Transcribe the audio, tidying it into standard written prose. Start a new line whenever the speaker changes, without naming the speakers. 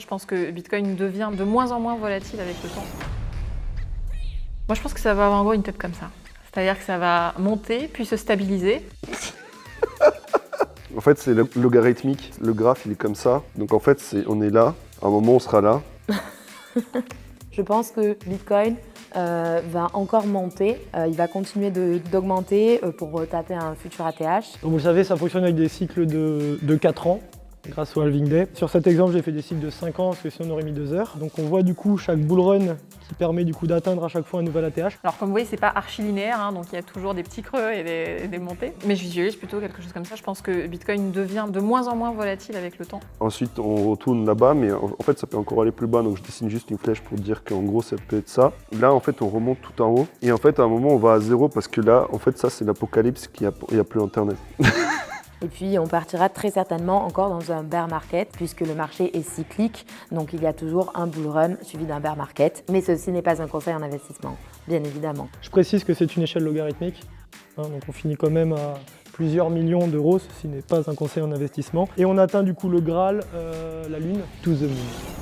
Je pense que Bitcoin devient de moins en moins volatile avec le temps. Moi, je pense que ça va avoir en gros une tête comme ça. C'est-à-dire que ça va monter, puis se stabiliser.
En fait, c'est logarithmique. Le graphe, il est comme ça. Donc en fait, on est là. À un moment, on sera là.
Je pense que Bitcoin va encore monter. Il va continuer d'augmenter pour taper un futur ATH.
Comme vous le savez, ça fonctionne avec des cycles de 4 ans. Grâce au halving day. Sur cet exemple, j'ai fait des cycles de 5 ans parce que sinon on aurait mis 2 heures. Donc on voit du coup chaque bull run qui permet du coup d'atteindre à chaque fois un nouvel ATH.
Alors comme vous voyez, c'est pas archi-linéaire, hein, donc il y a toujours des petits creux et des montées. Mais je visualise plutôt quelque chose comme ça. Je pense que Bitcoin devient de moins en moins volatile avec le temps.
Ensuite, on retourne là-bas, mais en fait, ça peut encore aller plus bas. Donc je dessine juste une flèche pour dire qu'en gros, ça peut être ça. Là, en fait, on remonte tout en haut. Et en fait, à un moment, on va à zéro parce que là, en fait, ça, c'est l'apocalypse, il n'y a plus Internet.
Et puis on partira très certainement encore dans un bear market puisque le marché est cyclique. Donc il y a toujours un bull run suivi d'un bear market. Mais ceci n'est pas un conseil en investissement, bien évidemment.
Je précise que c'est une échelle logarithmique. Donc on finit quand même à plusieurs millions d'euros. Ceci n'est pas un conseil en investissement. Et on atteint du coup le Graal, la Lune, to the moon.